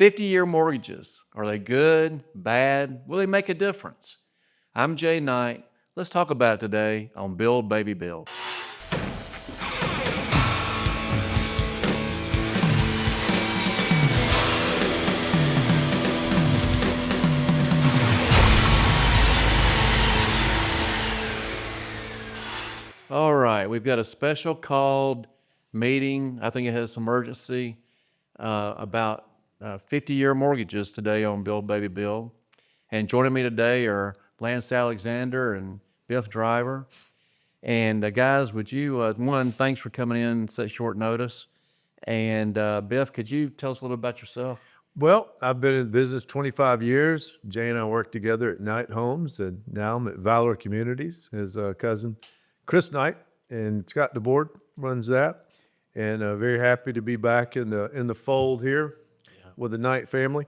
50-year mortgages, are they good, bad? Will they make a difference? I'm Jay Knight. Let's talk about it today on Build Baby Build. All right, we've got a special called meeting. I think it has some urgency about 50-year mortgages today on Build Baby Build. And joining me today are Lance Alexander and Biff Driver. And guys, would you, one, thanks for coming in such short notice. And Biff, could you tell us a little bit about yourself? Well, I've been in the business 25 years. Jay and I work together at Knight Homes, and now I'm at Valor Communities. His cousin, Chris Knight, and Scott DeBoard runs that. And very happy to be back in the fold here with the Knight family.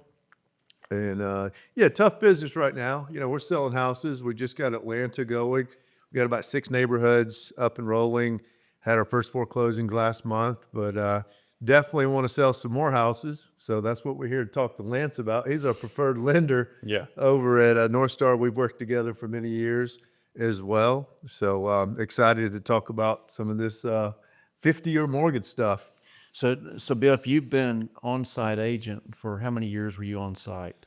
And yeah, tough business right now. You know, we're selling houses. We just got Atlanta going. We got about 6 neighborhoods up and rolling. Had our first 4 closings last month, but definitely want to sell some more houses. So that's what we're here to talk to Lance about. He's our preferred lender over at North Star. We've worked together for many years as well. So excited to talk about some of this 50-year mortgage stuff. So Biff, you've been on-site agent for how many years were you on site?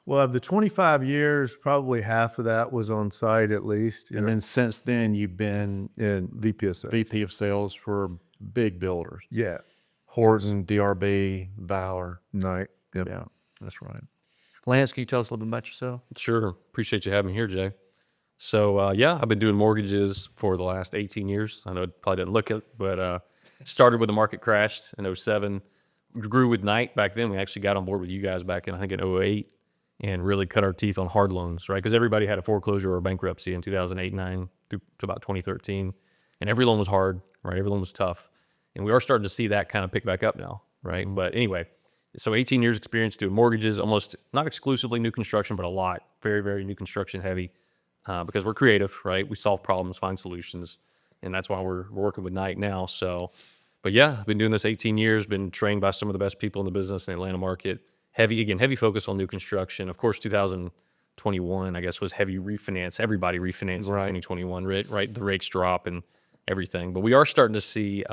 Well, of the 25 years, probably half of that was on site at least. And then since then, you've been in VP of sales. VP of sales for big builders. Yeah. Horton, DRB, Valor. Knight. Yep. Yeah, that's right. Lance, can you tell us a little bit about yourself? Sure. Appreciate you having me here, Jay. So, yeah, I've been doing mortgages for the last 18 years. I know it probably didn't look it, but started when the market crashed in 07. Grew with Knight back then. We actually got on board with you guys back in, I think, in 08 and really cut our teeth on hard loans, right? Because everybody had a foreclosure or bankruptcy in 2008, 9 through to about 2013. And every loan was hard, right? Every loan was tough. And we are starting to see that kind of pick back up now, right? But anyway, so 18 years experience doing mortgages, almost not exclusively new construction, but a lot. Very, very new construction heavy. Because we're creative, right? We solve problems, find solutions, and that's why we're working with Knight now. So, but yeah, I've been doing this 18 years, been trained by some of the best people in the business in the Atlanta market. Heavy focus on new construction. Of course, 2021, I guess, was heavy refinance. Everybody refinanced in 2021, right? The rates drop and everything. But we are starting to see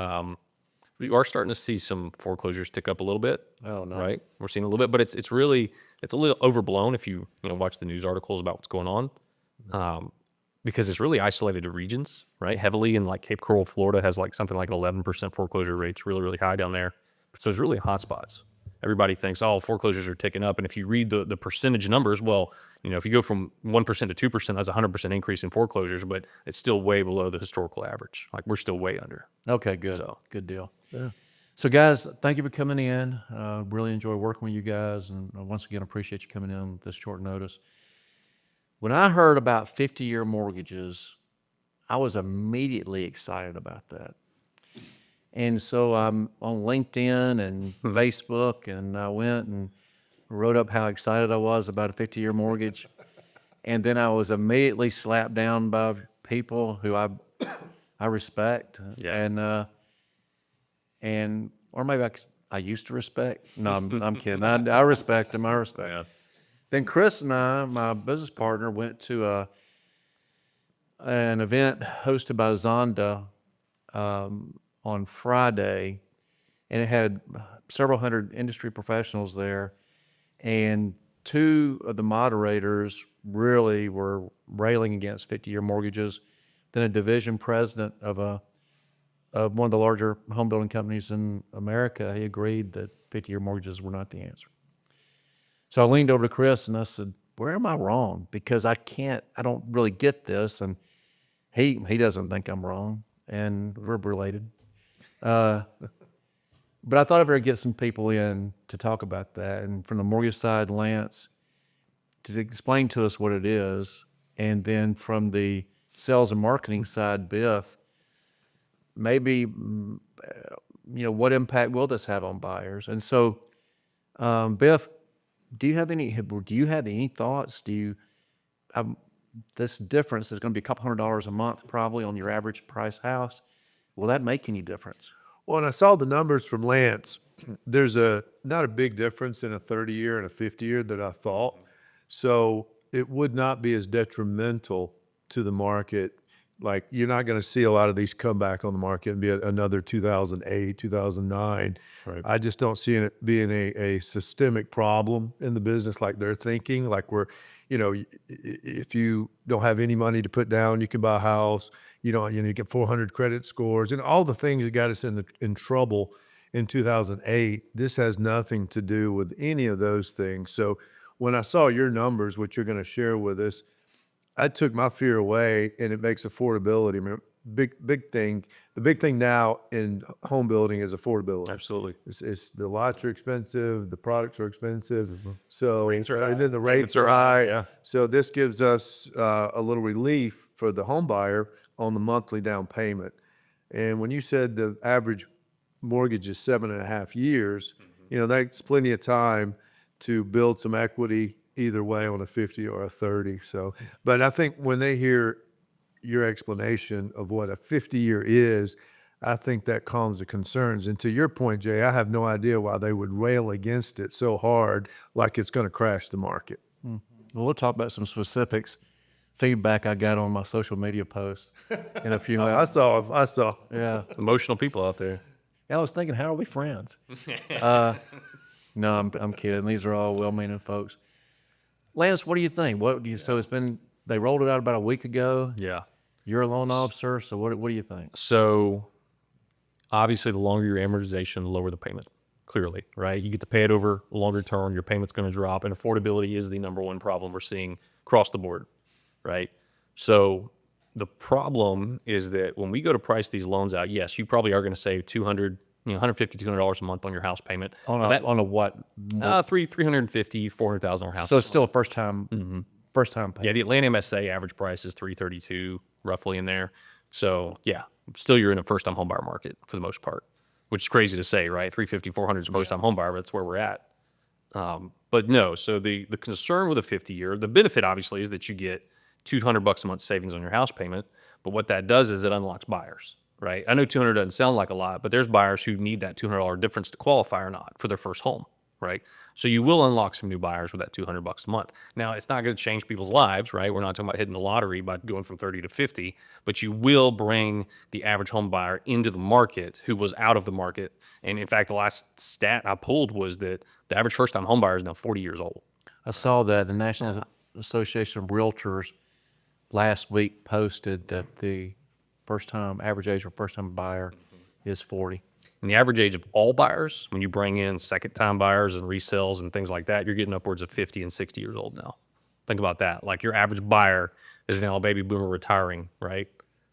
some foreclosures tick up a little bit. Oh, no. Right? We're seeing a little bit, but it's a little overblown if you watch the news articles about what's going on. Because it's really isolated to regions, right? Heavily in like Cape Coral, Florida has like something like 11% foreclosure rates, really, really high down there. So it's really hot spots. Everybody thinks, oh, foreclosures are ticking up. And if you read the percentage numbers, well, if you go from 1% to 2%, that's a 100% increase in foreclosures, but it's still way below the historical average. Like we're still way under. Okay, good. So, good deal. Yeah. So guys, thank you for coming in. Really enjoy working with you guys. And once again, appreciate you coming in with this short notice. When I heard about 50-year mortgages, I was immediately excited about that. And so I'm on LinkedIn and Facebook, and I went and wrote up how excited I was about a 50-year mortgage. And then I was immediately slapped down by people who I respect. Yeah. And or maybe I used to respect. No, I'm kidding. I respect them. I respect them. Then Chris and I, my business partner, went to an event hosted by Zonda on Friday, and it had several hundred industry professionals there. And 2 of the moderators really were railing against 50-year mortgages. Then a division president of one of the larger home building companies in America, he agreed that 50-year mortgages were not the answer. So I leaned over to Chris and I said, where am I wrong? Because I don't really get this. And he doesn't think I'm wrong, and we're related. But I thought I'd better get some people in to talk about that. And from the mortgage side, Lance, to explain to us what it is. And then from the sales and marketing side, Biff, maybe, what impact will this have on buyers? And so, Biff, do you have any thoughts? This difference is going to be a couple $100 a month probably on your average price house. Will that make any difference? Well, and I saw the numbers from Lance, there's not a big difference in a 30-year and a 50-year that I thought. So it would not be as detrimental to the market. Like, you're not going to see a lot of these come back on the market and be another 2008, 2009. Right. I just don't see it being a systemic problem in the business like they're thinking. Like, if you don't have any money to put down, you can buy a house. You get 400 credit scores and all the things that got us in trouble in 2008. This has nothing to do with any of those things. So when I saw your numbers, which you're going to share with us, I took my fear away, and it makes affordability. I mean, big thing. The big thing now in home building is affordability. Absolutely. It's the lots are expensive, the products are expensive, so Rates are high. and then the rates Payments are are high, high. yeah. So this gives us a little relief for the home buyer on the monthly down payment. And when you said the average mortgage is 7.5 years, that's plenty of time to build some equity either way on a 50 or a 30. So, but I think when they hear your explanation of what a 50-year is, I think that calms the concerns. And to your point, Jay, I have no idea why they would rail against it so hard, like it's going to crash the market. Well, we'll talk about some specifics, feedback I got on my social media post in a few I minutes. saw. Yeah. Emotional people out there. I was thinking, how are we friends? No, I'm kidding. These are all well-meaning folks. Lance, what do you think? So they rolled it out about a week ago. Yeah. You're a loan officer, so what do you think? So obviously, the longer your amortization, the lower the payment. Clearly, right? You get to pay it over a longer term. Your payment's going to drop, and affordability is the number one problem we're seeing across the board, right? So the problem is that when we go to price these loans out, yes, you probably are going to save $150, $200 a month on your house payment. On a what? $350,000, $400,000 on our house. So it's still a first time payment. Yeah, the Atlanta MSA average price is $332, roughly in there. So yeah, still you're in a first-time homebuyer market for the most part, which is crazy to say, right? $350, $400 is first-time homebuyer, but that's where we're at. But no, so the concern with a 50-year, the benefit obviously is that you get $200 a month savings on your house payment. But what that does is it unlocks buyers, right? I know 200 doesn't sound like a lot, but there's buyers who need that $200 difference to qualify or not for their first home, right? So you will unlock some new buyers with that $200 a month. Now, it's not going to change people's lives, right? We're not talking about hitting the lottery by going from 30 to 50, but you will bring the average home buyer into the market who was out of the market. And in fact, the last stat I pulled was that the average first-time home buyer is now 40 years old. I saw that the National Association of Realtors last week posted that the average age of first-time buyer is 40. And the average age of all buyers, when you bring in second-time buyers and resales and things like that, you're getting upwards of 50 and 60 years old now. Think about that. Like, your average buyer is now a baby boomer retiring, right?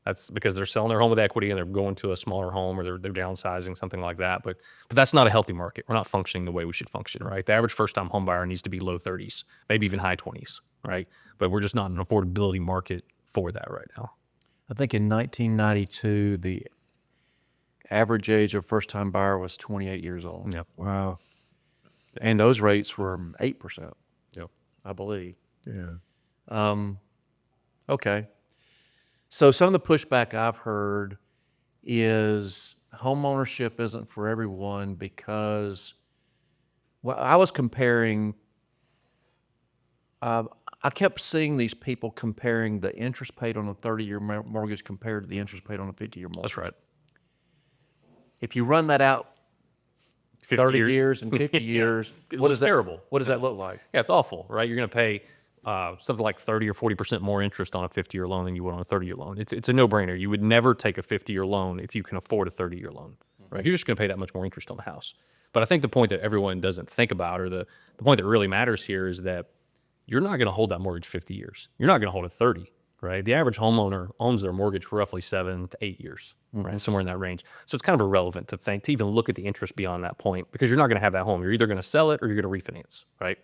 That's because they're selling their home with equity and they're going to a smaller home, or they're downsizing, something like that. But that's not a healthy market. We're not functioning the way we should function, right? The average first-time home buyer needs to be low 30s, maybe even high 20s, right? But we're just not in an affordability market for that right now. I think in 1992, the average age of first-time buyer was 28 years old. Yep. Wow. And those rates were 8%, Yep. I believe. Yeah. Okay. So some of the pushback I've heard is home ownership isn't for everyone because, well, I was comparing, I kept seeing these people comparing the interest paid on a 30-year mortgage compared to the interest paid on a 50-year mortgage. That's right. If you run that out 50 30 years and 50 years, It what looks does that, terrible. What does that look like? Yeah, it's awful, right? You're going to pay something like 30 or 40% more interest on a 50-year loan than you would on a 30-year loan. It's a no-brainer. You would never take a 50-year loan if you can afford a 30-year loan, right? You're just going to pay that much more interest on the house. But I think the point that everyone doesn't think about, or the point that really matters here, is that you're not going to hold that mortgage 50 years. You're not going to hold it 30, right? The average homeowner owns their mortgage for roughly 7 to 8 years, right? Somewhere in that range. So it's kind of irrelevant to even look at the interest beyond that point, because you're not going to have that home. You're either going to sell it or you're going to refinance, right?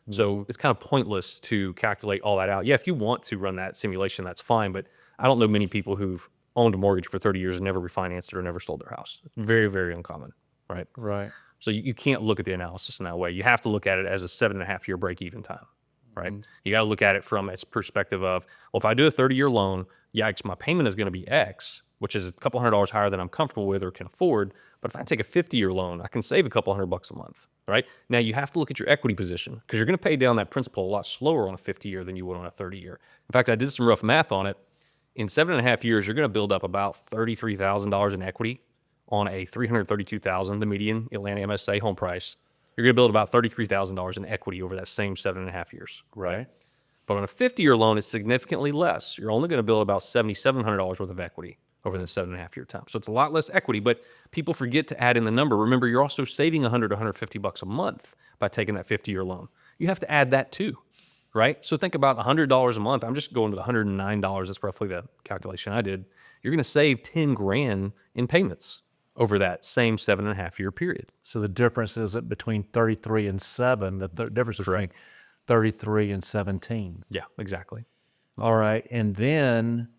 So it's kind of pointless to calculate all that out. Yeah, if you want to run that simulation, that's fine. But I don't know many people who've owned a mortgage for 30 years and never refinanced it or never sold their house. Very, very uncommon, right? Right. So you can't look at the analysis in that way. You have to look at it as a 7.5-year break-even time, right? You got to look at it from its perspective of, well, if I do a 30-year loan, yikes, my payment is going to be X, which is a couple $100 higher than I'm comfortable with or can afford, But if I take a 50-year loan, I can save a couple $100 a month, right? Now you have to look at your equity position because you're going to pay down that principal a lot slower on a 50-year than you would on a 30-year. In fact, I did some rough math on it. In 7.5 years, you're going to build up about $33,000 in equity on a $332,000, the median Atlanta MSA home price. You're going to build about $33,000 in equity over that same 7.5 years. Right. But on a 50-year loan, it's significantly less. You're only going to build about $7,700 worth of equity over the 7.5 year time. So it's a lot less equity, but people forget to add in the number. Remember, you're also saving $100 to $150 a month by taking that 50-year loan. You have to add that too, right? So think about $100 a month. I'm just going to the $109. That's roughly the calculation I did. You're going to save 10 grand in payments over that same 7.5 year period. So the difference is that between 33 and 7, the difference is between 33 and 17. Yeah, exactly. All right. And then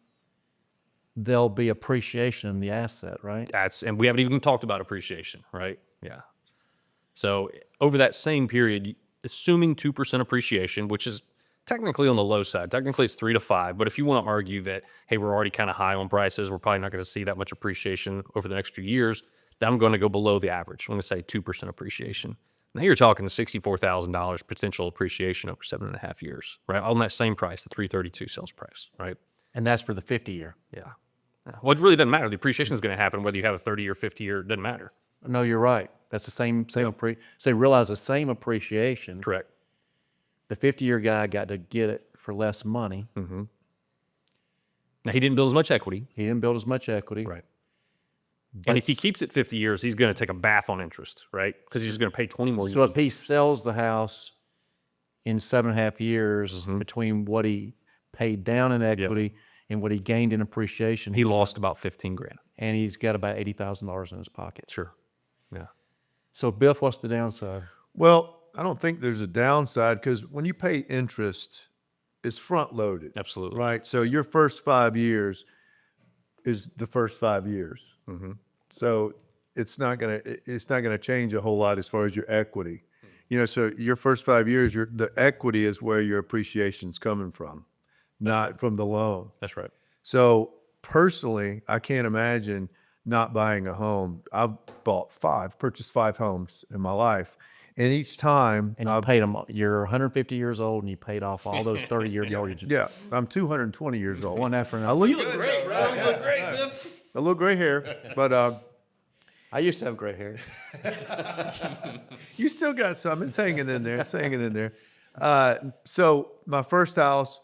there'll be appreciation in the asset, right? And we haven't even talked about appreciation, right? Yeah. So over that same period, assuming 2% appreciation, which is technically on the low side, technically it's 3 to 5. But if you want to argue that, hey, we're already kind of high on prices, we're probably not going to see that much appreciation over the next few years, then I'm going to go below the average. I'm going to say 2% appreciation. Now you're talking $64,000 potential appreciation over 7.5 years, right? On that same price, the 332 sales price, right? And that's for the 50 year. Yeah. Well, it really doesn't matter. The appreciation is going to happen whether you have a 30 or 50 year. It doesn't matter. No, you're right. That's the same so realize the same appreciation. Correct. The 50-year guy got to get it for less money. Mm-hmm. Now he didn't build as much equity. He didn't build as much equity. Right. And if he keeps it 50 years, he's going to take a bath on interest, right? Because he's just going to pay 20 more years. So if he sells the house in 7.5 years between what he paid down in equity and what he gained in appreciation, He lost about 15 grand. and he's got about $80,000 in his pocket. Sure. Yeah. So Biff, what's the downside? Well, I don't think there's a downside because when you pay interest, it's front loaded. Absolutely. Right. So your first 5 years is the first 5 years. So it's not gonna change a whole lot as far as your equity. You know, so your first 5 years, the equity is where your appreciation's coming from, not from the loan. That's right. So personally, I can't imagine not buying a home. I've purchased 5 homes in my life. And each time, And you paid them. You're 150 years old, and you paid off all those 30-year mortgages. yeah, I'm 220 years old. One after I another. look, You look great, bro. You look great, Biff. a little gray hair, but I used to have gray hair. you still got some. It's hanging in there. So my first house,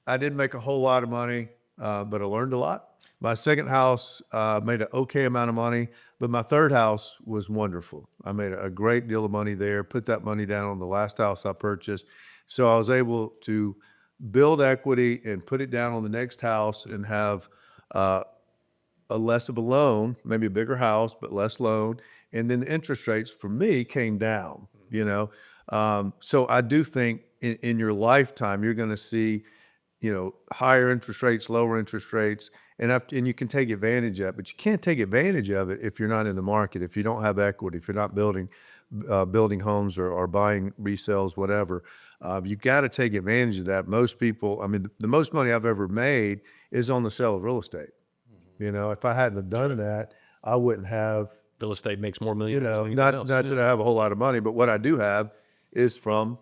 I didn't make a whole lot of money, but I learned a lot. My second house made an okay amount of money, but my third house was wonderful. I made a great deal of money there, put that money down on the last house I purchased. So I was able to build equity and put it down on the next house and have a less of a loan, maybe a bigger house, but less loan. And then the interest rates for me came down, you know. So I do think in your lifetime, you're going to see, you know, higher interest rates, lower interest rates, and you can take advantage of it, but you can't take advantage of it if you're not in the market, if you don't have equity, if you're not building homes or buying resales, whatever. You got to take advantage of that. Most people, I mean, the most money I've ever made is on the sale of real estate. You know, if I hadn't have done that, I wouldn't have, Real estate makes more millions. you know, than anything not else. that I have a whole lot of money, but what I do have is from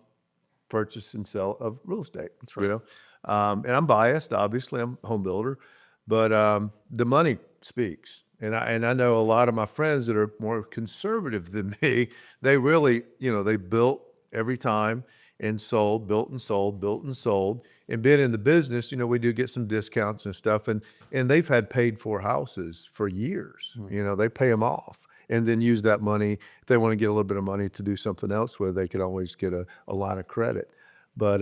purchase and sell of real estate. That's right. You know, and I'm biased, obviously, I'm a home builder, but the money speaks. And I know a lot of my friends that are more conservative than me, they really, you know, they built every time and sold, built and sold, built and sold. And being in the business, you know, we do get some discounts and stuff, and they've had paid for houses for years. You know, they pay them off and then use that money. If they want to get a little bit of money to do something else with, they could always get a line of credit. But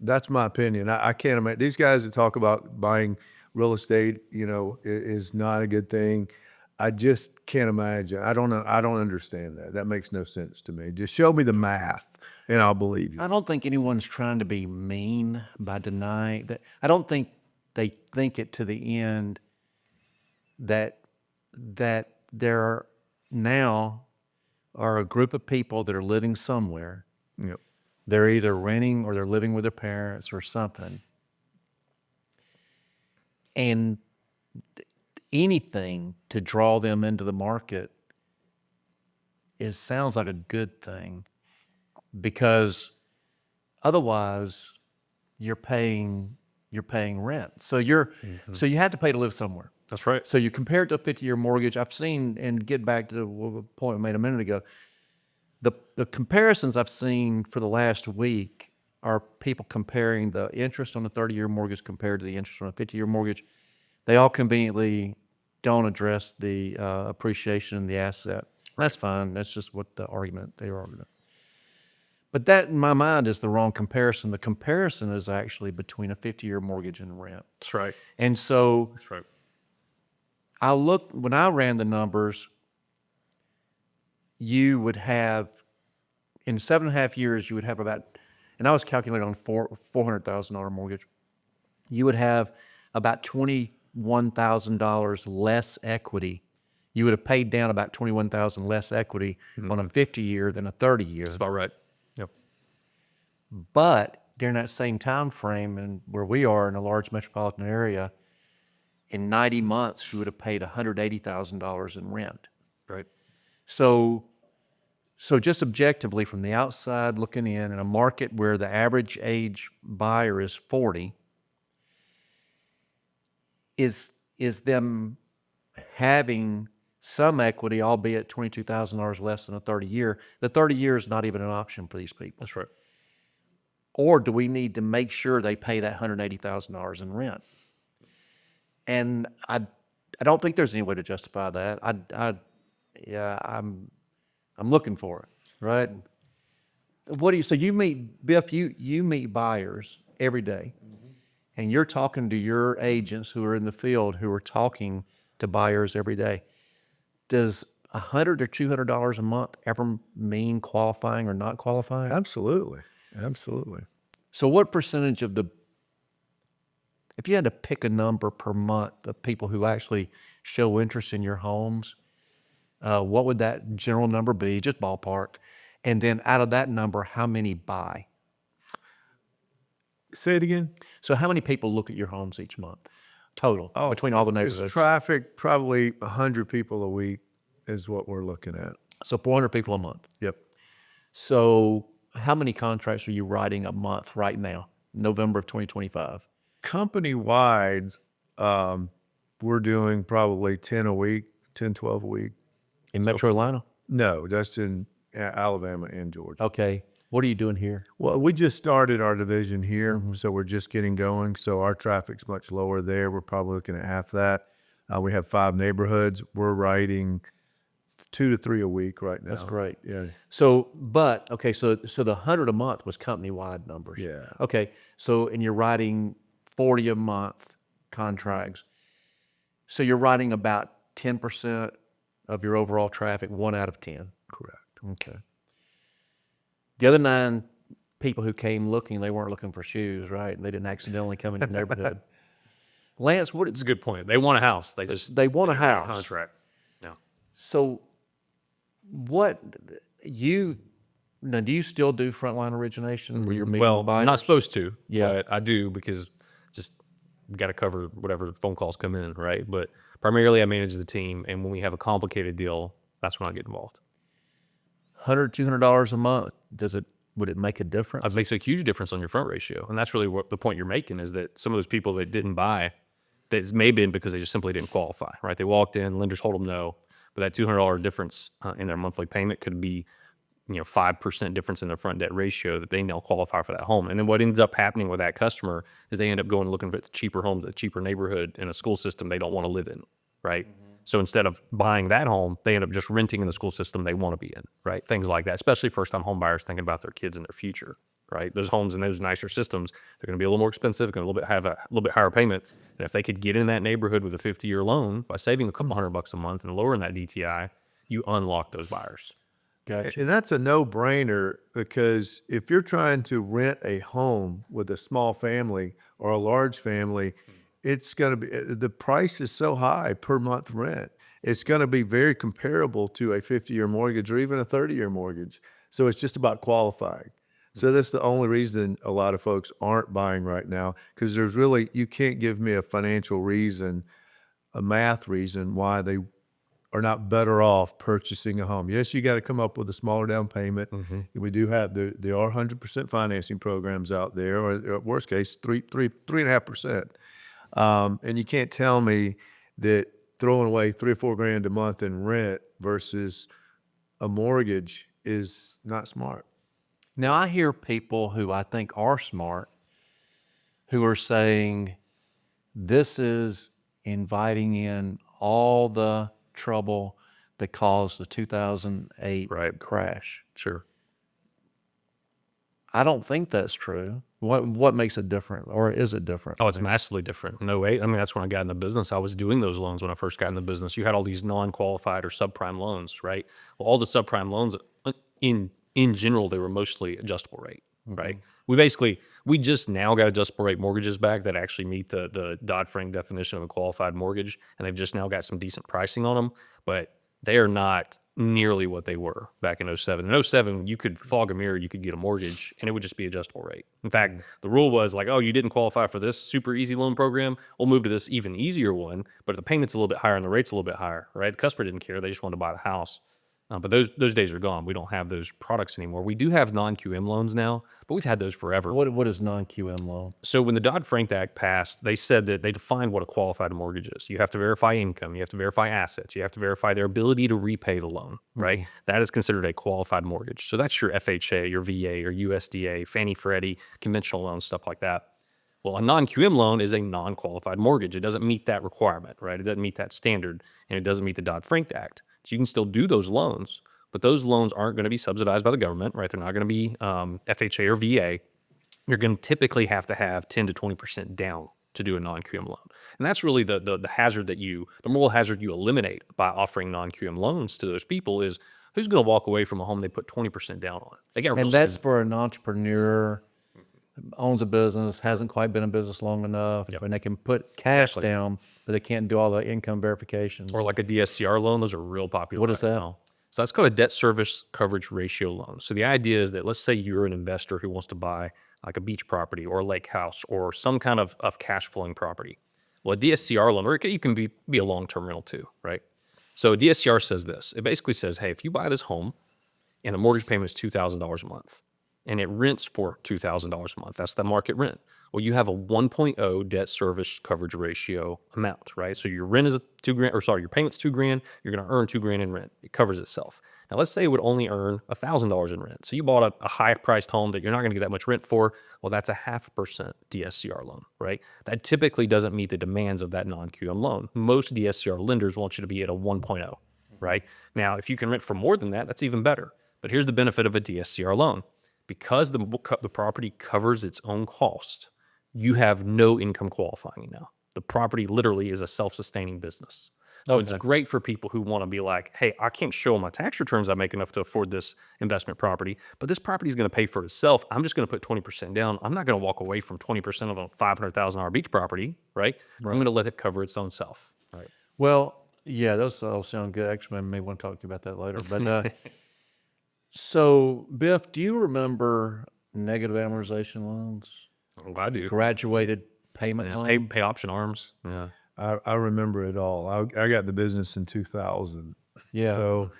that's my opinion. I can't imagine, these guys that talk about buying real estate, you know, is not a good thing. I just can't imagine. I don't know. I don't understand that. That makes no sense to me. Just show me the math and I'll believe you. I don't think anyone's trying to be mean by denying that. I don't think they think it to the end that there now are a group of people that are living somewhere. Yep. They're either renting or they're living with their parents or something. And anything to draw them into the market it sounds like a good thing, because otherwise you're paying rent. So so you had to pay to live somewhere. That's right. So you compare it to a 50-year mortgage. I've seen, and get back to the point we made a minute ago, the comparisons I've seen for the last week are people comparing the interest on the 30-year mortgage compared to the interest on a 50-year mortgage. They all conveniently don't address the appreciation in the asset. That's fine. That's just what they are arguing. But that, in my mind, is the wrong comparison. The comparison is actually between a 50-year mortgage and rent. That's right. And so That's right. when I ran the numbers, you would have, in 7.5 years, you would have about, and I was calculating on $400,000 mortgage, you would have about $21,000 less equity. You would have paid down about $21,000 less equity on a 50-year than a 30-year. That's about right. Yep. But during that same time frame, and where we are in a large metropolitan area, in 90 months, you would have paid $180,000 in rent. Right. So just objectively, from the outside looking in a market where the average age buyer is 40, is them having some equity, albeit $22,000 less than a 30-year. The 30-year is not even an option for these people. That's right. Or do we need to make sure they pay that $180,000 in rent? And I don't think there's any way to justify that. I'm looking for it, right? So you meet, Biff, you meet buyers every day, and you're talking to your agents who are in the field who are talking to buyers every day. Does $100 or $200 a month ever mean qualifying or not qualifying? Absolutely. Absolutely. So what percentage of if you had to pick a number per month of people who actually show interest in your homes, what would that general number be, just ballpark? And then out of that number, how many buy? Say it again. So how many people look at your homes each month, total, between all the It's neighborhoods? traffic, probably 100 people a week is what we're looking at. So 400 people a month. Yep. So how many contracts are you writing a month right now, November of 2025? Company-wide, we're doing probably 10 a week, 10, 12 a week. In Metro Atlanta? No, that's in Alabama and Georgia. Okay. What are you doing here? Well, we just started our division here, so we're just getting going. So our traffic's much lower there. We're probably looking at half that. We have 5 neighborhoods. We're writing 2 to 3 a week right now. That's great. Yeah. So the 100 a month was company-wide numbers. Yeah. Okay. So, and you're writing 40 a month contracts. So you're writing about 10% of your overall traffic, 1 out of 10. Correct. Okay. The other 9 people who came looking, they weren't looking for shoes, right? They didn't accidentally come in your neighborhood. Lance, It's a good point. They want a house. they want a house. Contract. Yeah. So do you still do frontline origination where you're meeting Well, buyers? I'm not supposed to. Yeah. But I do, because just got to cover whatever phone calls come in, right? But primarily I manage the team, and when we have a complicated deal, that's when I get involved. $100, $200 a month. Would it make a difference? It makes a huge difference on your front ratio. And that's really what the point you're making, is that some of those people that didn't buy, that may have been because they just simply didn't qualify, right? They walked in, lenders told them no, but that $200 difference in their monthly payment could be 5% difference in their front debt ratio that they now qualify for that home. And then what ends up happening with that customer is they end up going looking for cheaper homes, a cheaper neighborhood in a school system they don't want to live in, right? So instead of buying that home, they end up just renting in the school system they want to be in, right? Things like that, especially first-time home buyers thinking about their kids and their future, right? Those homes in those nicer systems, they're going to be a little more expensive, going to have a little bit higher payment. And if they could get in that neighborhood with a 50-year loan by saving a couple $100 a month and lowering that DTI, you unlock those buyers. Gotcha. And that's a no-brainer, because if you're trying to rent a home with a small family or a large family, it's going to be, the price is so high per month rent. It's going to be very comparable to a 50-year mortgage or even a 30-year mortgage. So it's just about qualifying. So that's the only reason a lot of folks aren't buying right now, because you can't give me a financial reason, a math reason why they are not better off purchasing a home. Yes, you got to come up with a smaller down payment. We do have there are 100% financing programs out there, or worst case, 3.5%. And you can't tell me that throwing away $3 or $4 grand a month in rent versus a mortgage is not smart. Now, I hear people who I think are smart who are saying this is inviting in all the trouble that caused the 2008 Right. crash. Sure. I don't think that's true. What makes it different, or is it different? Oh, it's massively different. No way. I mean, that's when I got in the business. I was doing those loans when I first got in the business. You had all these non-qualified or subprime loans, right? Well, all the subprime loans, in general, they were mostly adjustable rate, right? We just now got adjustable rate mortgages back that actually meet the Dodd-Frank definition of a qualified mortgage, and they've just now got some decent pricing on them, but they are not nearly what they were back in '07. In '07, you could fog a mirror, you could get a mortgage, and it would just be adjustable rate. In fact, the rule was like, oh, you didn't qualify for this super easy loan program, we'll move to this even easier one, but if the payment's a little bit higher and the rate's a little bit higher, right? The customer didn't care, they just wanted to buy the house. But those days are gone. We don't have those products anymore. We do have non-QM loans now, but we've had those forever. What is non-QM loan? So when the Dodd-Frank Act passed, they said that they defined what a qualified mortgage is. You have to verify income, you have to verify assets, you have to verify their ability to repay the loan, right? That is considered a qualified mortgage. So that's your FHA, your VA, your USDA, Fannie Freddie, conventional loans, stuff like that. Well, a non-QM loan is a non-qualified mortgage. It doesn't meet that requirement, right? It doesn't meet that standard, and it doesn't meet the Dodd-Frank Act. So you can still do those loans, but those loans aren't going to be subsidized by the government, right? They're not going to be FHA or VA. You're going to typically have to have 10 to 20% down to do a non-QM loan. And that's really the hazard the moral hazard you eliminate by offering non-QM loans to those people is who's going to walk away from a home they put 20% down on? They got real And that's for an entrepreneur, owns a business, hasn't quite been in business long enough, and they can put cash down, but they can't do all the income verifications. Or like a DSCR loan, those are real popular. What is right that? now. So that's called a debt service coverage ratio loan. So the idea is that let's say you're an investor who wants to buy like a beach property or a lake house or some kind of cash flowing property. Well, a DSCR loan, or you can be a long-term rental too, right? So a DSCR says this. It basically says, hey, if you buy this home and the mortgage payment is $2,000 a month, and it rents for $2,000 a month. That's the market rent. Well, you have a 1.0 debt service coverage ratio amount, right? So your rent is your payment's $2,000. You're going to earn $2,000 in rent. It covers itself. Now, let's say it would only earn $1,000 in rent. So you bought a high-priced home that you're not going to get that much rent for. Well, that's a 0.5% DSCR loan, right? That typically doesn't meet the demands of that non-QM loan. Most DSCR lenders want you to be at a 1.0, right? Now, if you can rent for more than that, that's even better. But here's the benefit of a DSCR loan. Because the property covers its own cost, you have no income qualifying now. The property literally is a self-sustaining business. So it's great for people who want to be like, hey, I can't show on my tax returns I make enough to afford this investment property, but this property is going to pay for itself. I'm just going to put 20% down. I'm not going to walk away from 20% of a $500,000 beach property, right? I'm going to let it cover its own self. Right. Well, yeah, those all sound good. Actually, I may want to talk to you about that later. But so, Biff, do you remember negative amortization loans? Oh, I do. Graduated payment loan? Pay option arms. Yeah. I remember it all. I got the business in 2000. Yeah. So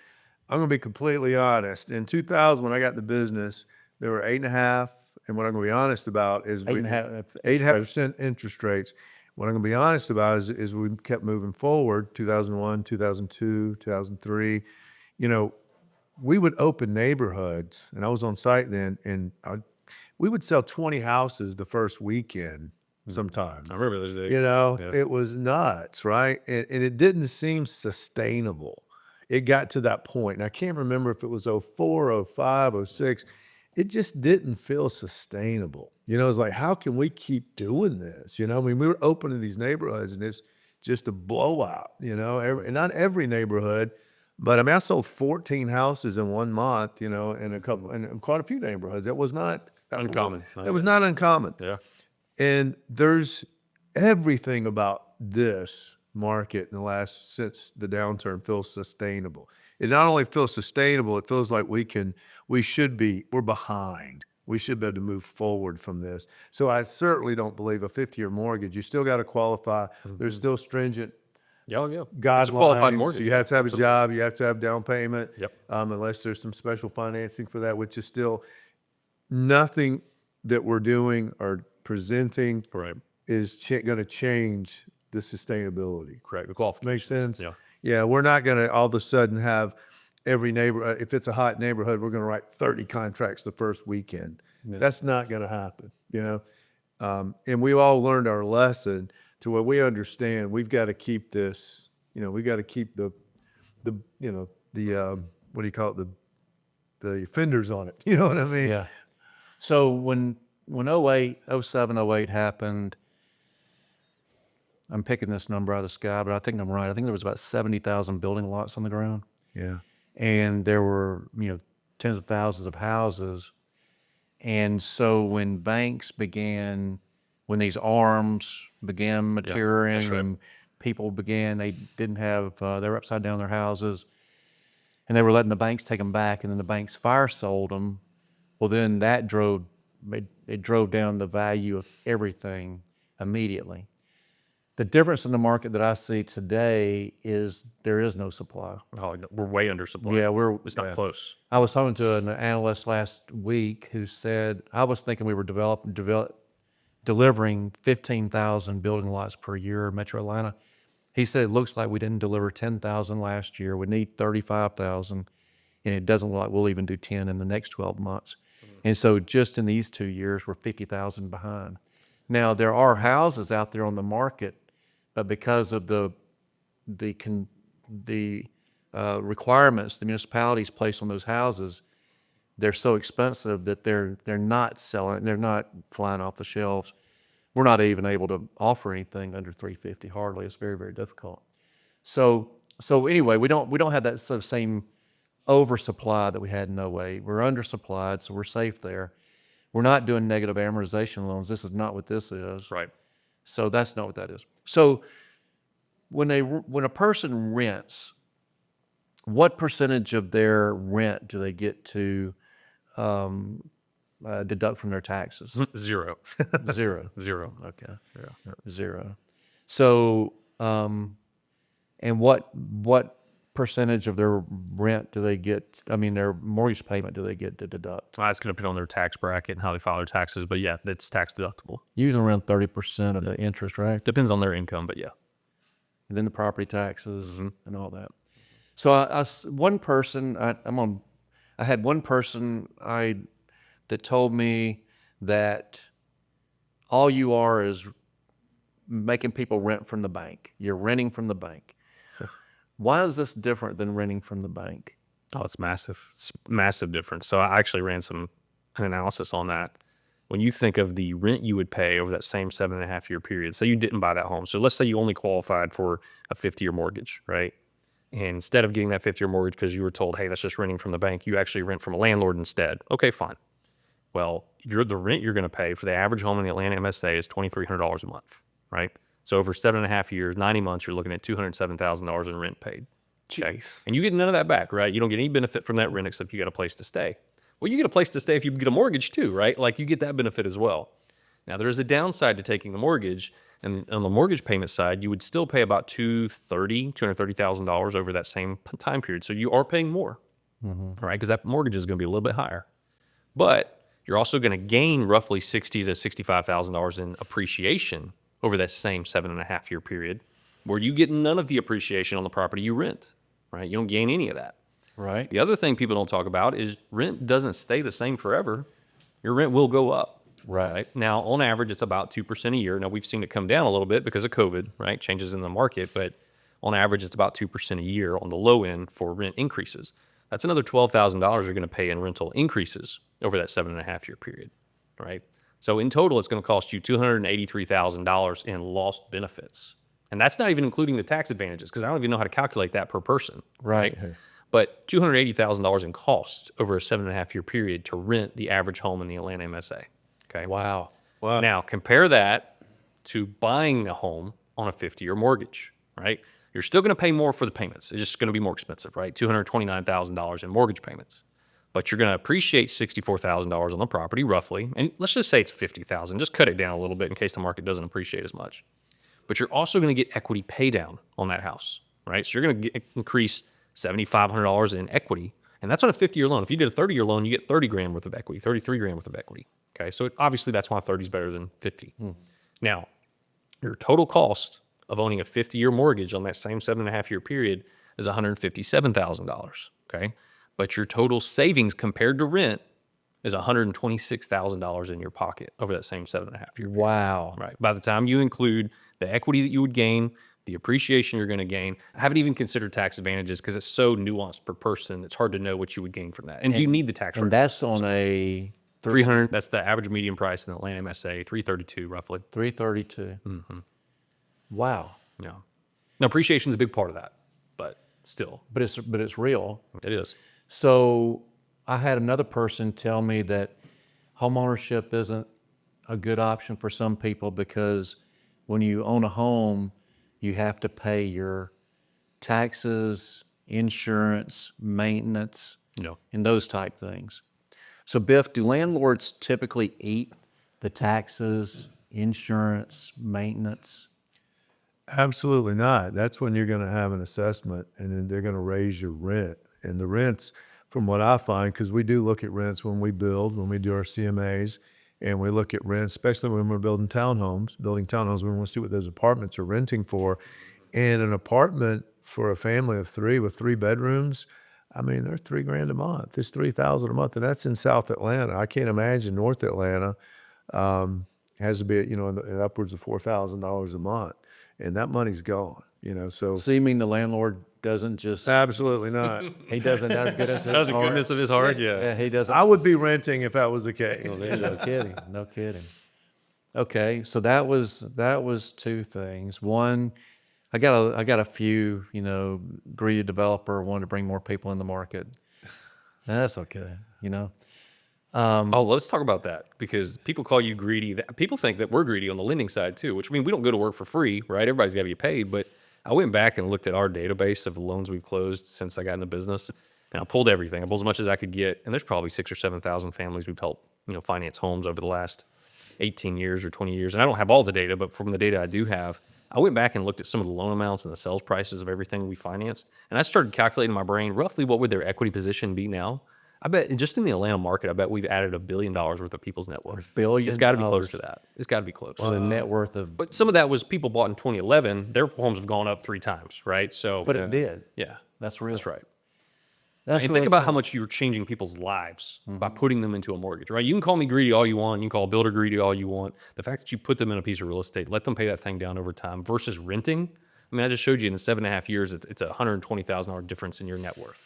I'm going to be completely honest. In 2000, when I got the business, there were 8.5%. And what I'm going to be honest about is 8.5% interest rates. What I'm going to be honest about is we kept moving forward, 2001, 2002, 2003. We would open neighborhoods, and I was on site then, and we would sell 20 houses the first weekend sometimes. I remember those days. It was nuts, right? And it didn't seem sustainable. It got to that point, and I can't remember if it was 04, 05, 06. It just didn't feel sustainable. It's like, how can we keep doing this? I mean, we were opening these neighborhoods, and it's just a blowout, and not every neighborhood. But I mean, I sold 14 houses in 1 month, in quite a few neighborhoods. That was not Uncommon. It was not uncommon. Yeah. And there's everything about this market since the downturn feels sustainable. It not only feels sustainable, it feels like we're behind. We should be able to move forward from this. So I certainly don't believe a 50-year mortgage. You still got to qualify. There's still stringent Yeah, yeah. guidelines. It's a qualified mortgage. You have to have a job. You have to have down payment. Yep. Unless there's some special financing for that, which is still nothing that we're doing or presenting Right. is going to change the sustainability. Correct. The qualifications. Makes sense? Yeah. Yeah, we're not going to all of a sudden have every neighbor, if it's a hot neighborhood, we're going to write 30 contracts the first weekend. That's not going to happen, you know? And we all learned our lesson to where we understand we've got to keep this, you know, we got to keep the, you know, the, what do you call it? The fenders on it. You know what I mean? Yeah. So when 07, 08 happened, I'm picking this number out of the sky, but I think I'm right. I think there was about 70,000 building lots on the ground. Yeah. And there were, tens of thousands of houses. And so when when these arms began maturing that's right. and people they didn't have, they were upside down in their houses and they were letting the banks take them back and then the banks fire sold them. Well, then that drove down the value of everything immediately. The difference in the market that I see today is there is no supply. Oh, we're way under supply. Yeah, It's not close. I was talking to an analyst last week who said, I was thinking we were delivering 15,000 building lots per year in Metro Atlanta. He said, it looks like we didn't deliver 10,000 last year. We need 35,000, and it doesn't look like we'll even do 10 in the next 12 months. And so just in these 2 years, we're 50,000 behind. Now, there are houses out there on the market, but because of the requirements the municipalities place on those houses, they're so expensive that they're not selling. They're not flying off the shelves. We're not even able to offer anything under $350 hardly. It's very, very difficult. So anyway, we don't have that sort of same oversupply that we had in 08. We're undersupplied, so we're safe there. We're not doing negative amortization loans. This is not what this is. Right. So that's not what that is. So when a person rents, what percentage of their rent do they get to deduct from their taxes? Zero. Zero. Zero. Okay. Yeah. Zero. So, and what percentage of their rent do they get? I mean, their mortgage payment do they get to deduct? It's going to depend on their tax bracket and how they file their taxes, but yeah, it's tax deductible. Usually around 30% of the interest, right? Depends on their income, but yeah. And then the property taxes and all that. So I had one person that told me that all you are is making people rent from the bank. You're renting from the bank. Why is this different than renting from the bank? Oh, it's massive. It's massive difference. So I actually ran an analysis on that. When you think of the rent you would pay over that same 7.5 year period, say you didn't buy that home. So let's say you only qualified for a 50-year mortgage, right? And instead of getting that 50-year mortgage because you were told, hey, that's just renting from the bank, you actually rent from a landlord instead. Okay, fine. Well, the rent you're going to pay for the average home in the Atlanta MSA is $2,300 a month, right? So over 7.5 years, 90 months, you're looking at $207,000 in rent paid. Okay. And you get none of that back, right? You don't get any benefit from that rent except you got a place to stay. Well, you get a place to stay if you get a mortgage too, right? Like you get that benefit as well. Now, there is a downside to taking the mortgage. And on the mortgage payment side, you would still pay about $230,000 over that same time period. So you are paying more, right? Because that mortgage is going to be a little bit higher. But you're also going to gain roughly $60,000 to $65,000 in appreciation over that same 7.5 year period, where you get none of the appreciation on the property you rent, right? You don't gain any of that. Right. The other thing people don't talk about is rent doesn't stay the same forever. Your rent will go up. Right. Now, on average, it's about 2% a year. Now, we've seen it come down a little bit because of COVID, right? Changes in the market, but on average, it's about 2% a year on the low end for rent increases. That's another $12,000 you're going to pay in rental increases over that 7.5 year period, right? So in total, it's going to cost you $283,000 in lost benefits. And that's not even including the tax advantages because I don't even know how to calculate that per person. Right. But $280,000 in cost over a 7.5 year period to rent the average home in the Atlanta MSA. Okay. Wow. Now compare that to buying a home on a 50-year mortgage, right? You're still going to pay more for the payments. It's just going to be more expensive, right? $229,000 in mortgage payments. But you're going to appreciate $64,000 on the property roughly. And let's just say it's $50,000. Just cut it down a little bit in case the market doesn't appreciate as much. but you're also going to get equity pay down on that house, right? So you're going to increase $7,500 in equity, and that's on a 50-year loan. If you did a 30-year loan, you get 30 grand worth of equity, 33 grand worth of equity. Okay, so obviously that's why 30 is better than 50. Now, your total cost of owning a 50-year mortgage on that same 7.5-year period is $157,000. Okay, but your total savings compared to rent is $126,000 in your pocket over that same 7.5-year. Wow. Right. By the time you include the equity that you would gain, the appreciation you're going to gain, I haven't even considered tax advantages because it's so nuanced per person. It's hard to know what you would gain from that. And do you need the tax rate? And that's on a 300. That's the average median price in the Atlanta MSA, 332 roughly. 332. Wow. Yeah. Now appreciation is a big part of that, but still, But it's real. it is. So I had another person tell me that homeownership isn't a good option for some people because when you own a home, you have to pay your taxes, insurance, maintenance, No. and those type things. So Biff, do landlords typically eat the taxes, insurance, maintenance? Absolutely not. That's when you're going to have an assessment and then they're going to raise your rent. And the rents, from what I find, because we do look at rents when we build, when we do our CMAs, and we look at rents, especially when we're building townhomes, we want to see what those apartments are renting for. And an apartment for a family of three with 3 bedrooms, I mean, they're $3,000 a month. It's $3,000 a month, and that's in South Atlanta. I can't imagine North Atlanta has to be, in upwards of $4,000 a month, and that money's gone. So So you mean the landlord doesn't just, absolutely not. he doesn't have the goodness of Out of his the heart? goodness of his heart, yeah. Yeah, he doesn't. I would be renting if that was the case. No kidding. No kidding. Okay, so that was 2 things. One, I got a few, greedy developer wanted to bring more people in the market. That's okay, Oh, let's talk about that because people call you greedy. People think that we're greedy on the lending side too, which I mean, we don't go to work for free, right? Everybody's got to get paid. But I went back and looked at our database of the loans we've closed since I got in the business, and I pulled everything. I pulled as much as I could get, and there's probably 6,000 or 7,000 families we've helped, finance homes over the last 18 years or 20 years. And I don't have all the data, but from the data I do have, I went back and looked at some of the loan amounts and the sales prices of everything we financed, and I started calculating in my brain roughly what would their equity position be now. I bet just in the Atlanta market, I bet we've added $1 billion worth of people's net worth. billion It's got to be dollars. close to that. It's got to be close. The net worth of, But some of that was people bought in 2011. Their homes have gone up 3 times, right? So, but it did. yeah, That's real. that's right. That's And really think about cool. how much you're changing people's lives by putting them into a mortgage, right? You can call me greedy all you want. You can call a builder greedy all you want. The fact that you put them in a piece of real estate, let them pay that thing down over time versus renting. I mean, I just showed you in the 7.5 years, it's a $120,000 difference in your net worth,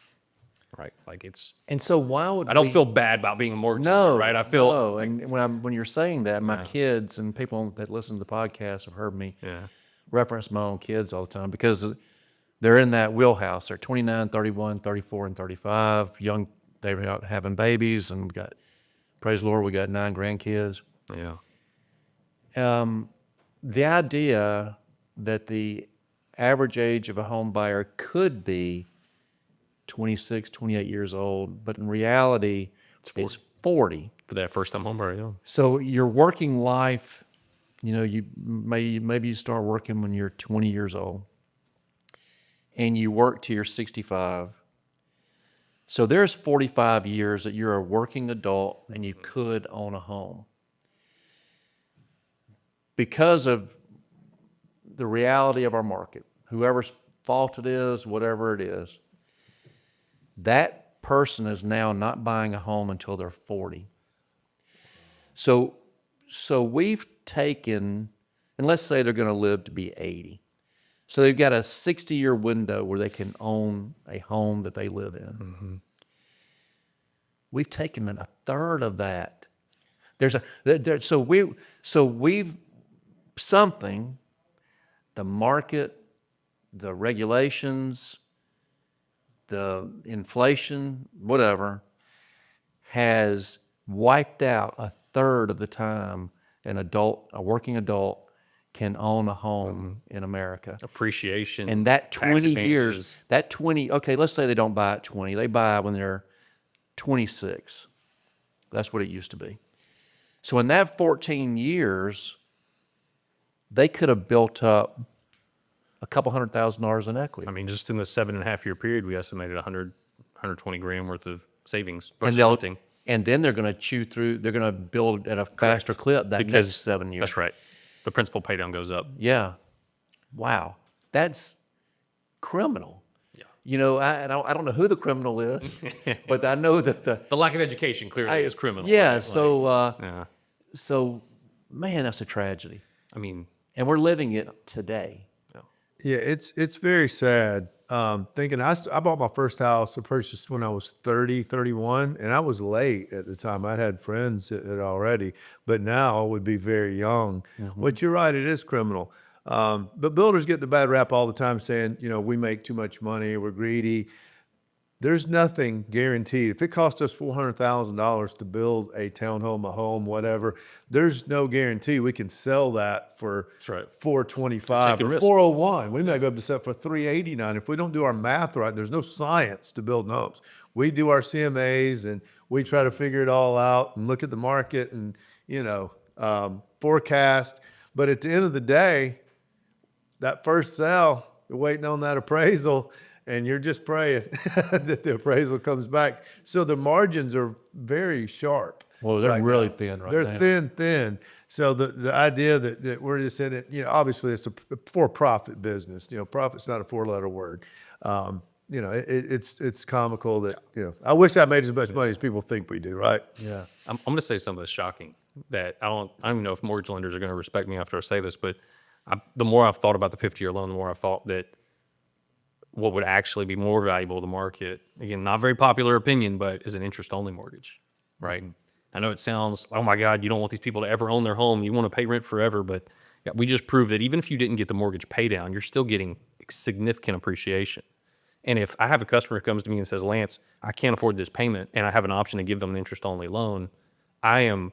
right? Like And so why would I don't we- feel bad about being a mortgage No, lender, right? I feel no. And when you're saying that, my kids and people that listen to the podcast have heard me reference my own kids all the time because they're in that wheelhouse. They're 29, 31, 34, and 35. Young, they're out having babies, and we got, praise the Lord, we got 9 grandkids. yeah. The idea that the average age of a home buyer could be 26, 28 years old, but in reality, it's 40. For that first time home buyer, yeah. So your working life, maybe you start working when you're 20 years old and you work till you're 65. So there's 45 years that you're a working adult and you could own a home. Because of the reality of our market, whoever's fault it is, whatever it is, that person is now not buying a home until they're 40. So we've taken, and let's say they're going to live to be 80. So they've got a 60-year window where they can own a home that they live in. We've taken a third of that. So we've something, the market, the regulations, the inflation, whatever, has wiped out a third of the time a working adult can own a home in America. Appreciation. And that tax 20 years, advantages. okay, let's say they don't buy at 20. They buy when they're 26. That's what it used to be. So in that 14 years, they could have built up a couple $100,000 in equity. I mean, just in the 7.5 year period, we estimated 120 grand worth of savings and versus they'll, renting. and then they're going to chew through. They're going to build at a faster clip that Because next 7 years. That's right. The principal pay down goes up. Yeah. Wow. That's criminal. Yeah. You know, I don't know who the criminal is, but I know that The lack of education clearly is criminal. Yeah. right? So, Yeah. man, that's a tragedy, I mean, and we're living it today. Yeah, it's very sad. Thinking I bought my first house, I purchased when I was 30, 31, and I was late at the time. I'd had friends that had already, but now I would be very young. But you're right, it is criminal. But builders get the bad rap all the time saying, you know, we make too much money, we're greedy. There's nothing guaranteed. If it costs us $400,000 to build a townhome, a home, whatever, there's no guarantee we can sell that for That's right. $425 Taking or risks. 401. We may be able to sell for $389. If we don't do our math right, there's no science to building homes. We do our CMAs and we try to figure it all out and look at the market and, you know, forecast. But at the end of the day, that first sale, you're waiting on that appraisal, and you're just praying that the appraisal comes back. So the margins are very sharp. Well, they're right really now. thin right They're now. thin. So the idea that we're just in it, you know, obviously it's a for-profit business. You know, profit's not a four-letter word. You know, it's comical that, you know, I wish I made as much money as people think we do, right? Yeah. I'm going to say something that's shocking that I don't even know if mortgage lenders are going to respect me after I say this, but the more I've thought about the 50-year loan, the more I've thought that what would actually be more valuable to the market, again, not very popular opinion, but is an interest-only mortgage, right? I know it sounds, oh my God, you don't want these people to ever own their home. You want to pay rent forever, but yeah, we just proved that even if you didn't get the mortgage pay down, you're still getting significant appreciation. And if I have a customer who comes to me and says, Lance, I can't afford this payment, and I have an option to give them an interest-only loan, I'm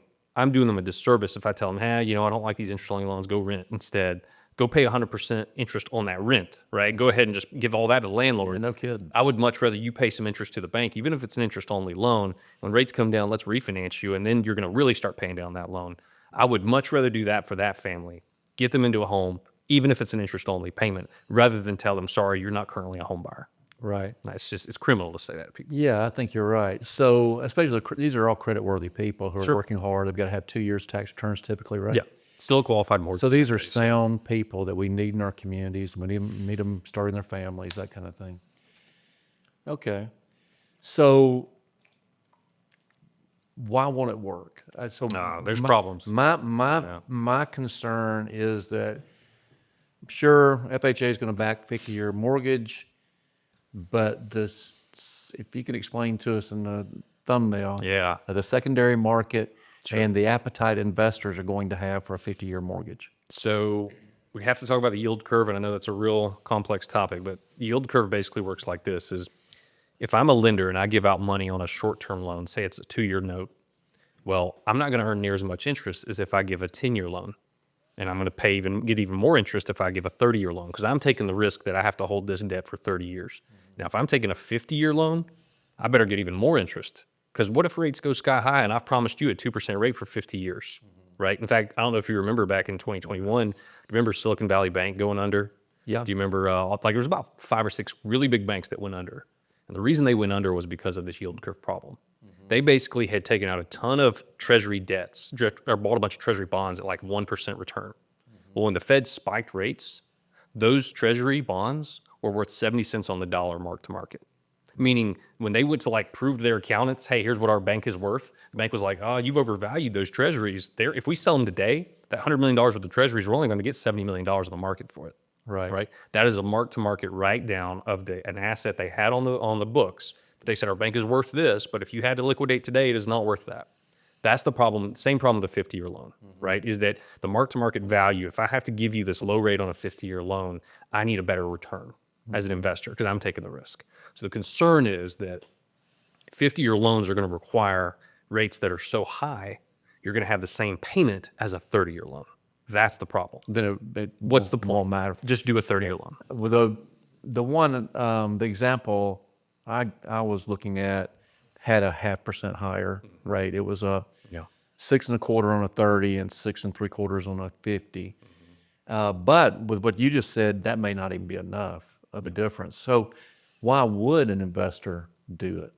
doing them a disservice if I tell them, hey, you know, I don't like these interest-only loans, go rent instead. Go pay 100% interest on that rent, right? Go ahead and just give all that to the landlord. No kidding. I would much rather you pay some interest to the bank, even if it's an interest-only loan. When rates come down, let's refinance you, and then you're going to really start paying down that loan. I would much rather do that for that family. Get them into a home, even if it's an interest-only payment, rather than tell them, sorry, you're not currently a home buyer. Right. It's criminal to say that to people. Yeah, I think you're right. So, especially these are all credit-worthy people who are Sure. working hard. They've got to have 2 years tax returns typically, right? Yeah. Still a qualified mortgage. So these are sound people that we need in our communities. We need them starting their families, that kind of thing. Okay. So why won't it work? So There's problems. My concern is that sure FHA is going to back 50-year mortgage, but this, if you could explain to us in the thumbnail, Yeah. the secondary market and the appetite investors are going to have for a 50-year mortgage. So we have to talk about the yield curve, and I know that's a real complex topic, but the yield curve basically works like this: is if I'm a lender and I give out money on a short-term loan, say it's a 2-year note, well, I'm not going to earn near as much interest as if I give a 10-year loan. And I'm going to get even more interest if I give a 30-year loan, because I'm taking the risk that I have to hold this debt for 30 years. Now, if I'm taking a 50-year loan, I better get even more interest, because what if rates go sky high and I've promised you a 2% rate for 50 years, right? In fact, I don't know if you remember back in 2021, do you remember Silicon Valley Bank going under? Yeah. Do you remember, there was about 5 or 6 really big banks that went under. And the reason they went under was because of this yield curve problem. They basically had taken out a ton of treasury debts, or bought a bunch of treasury bonds at like 1% return. Well, when the Fed spiked rates, those treasury bonds were worth 70 cents on the dollar mark to market. Meaning when they went to like prove to their accountants, hey, here's what our bank is worth, the bank was like, oh, you've overvalued those treasuries. If we sell them today, that $100 million worth of treasuries, we're only going to get $70 million in the market for it. Right. That is a mark to market write down of an asset they had on the books. They said our bank is worth this, but if you had to liquidate today, it is not worth that. That's the problem. Same problem with the 50-year loan, right? Is that the mark to market value, if I have to give you this low rate on a 50-year loan, I need a better return as an investor because I'm taking the risk. So the concern is that 50-year loans are going to require rates that are so high, you're going to have the same payment as a 30-year loan. That's the problem. Then it What's the point? won't matter. Just do a 30-year loan. Well, the example I was looking at had a 0.5% higher rate. It was a 6.25 on a 30 and 6 3/4 on a 50. But with what you just said, that may not even be enough of a difference. So why would an investor do it?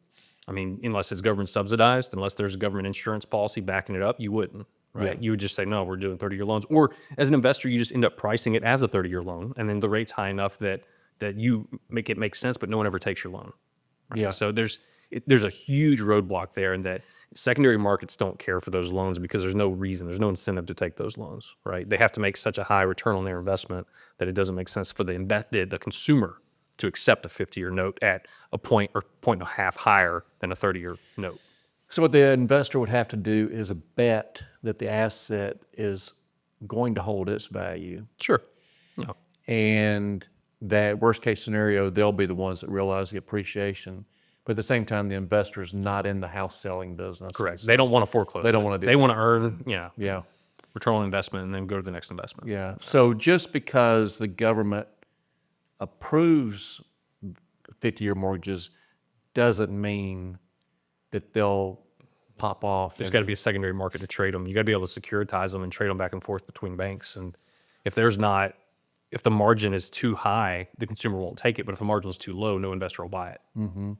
I mean, unless it's government subsidized, unless there's a government insurance policy backing it up, you wouldn't, right? Yeah. You would just say, no, we're doing 30-year loans. Or as an investor, you just end up pricing it as a 30-year loan, and then the rate's high enough that you make it make sense, but no one ever takes your loan. Right? Yeah. So there's a huge roadblock there, and that secondary markets don't care for those loans because there's no reason, there's no incentive to take those loans, right? They have to make such a high return on their investment that it doesn't make sense for the consumer to accept a 50-year note at a point or point and a half higher than a 30-year note. So what the investor would have to do is bet that the asset is going to hold its value, Sure. No. and that worst case scenario, they'll be the ones that realize the appreciation. But at the same time, the investor is not in the house selling business. Correct. They don't want to foreclose. They don't wanna do They that. want to earn, Yeah. return on investment and then go to the next investment. Yeah. So just because the government approves 50-year mortgages doesn't mean that they'll pop off. There's got to be a secondary market to trade them. You got to be able to securitize them and trade them back and forth between banks. And if the margin is too high, the consumer won't take it. But if the margin is too low, no investor will buy it. Mm-hmm.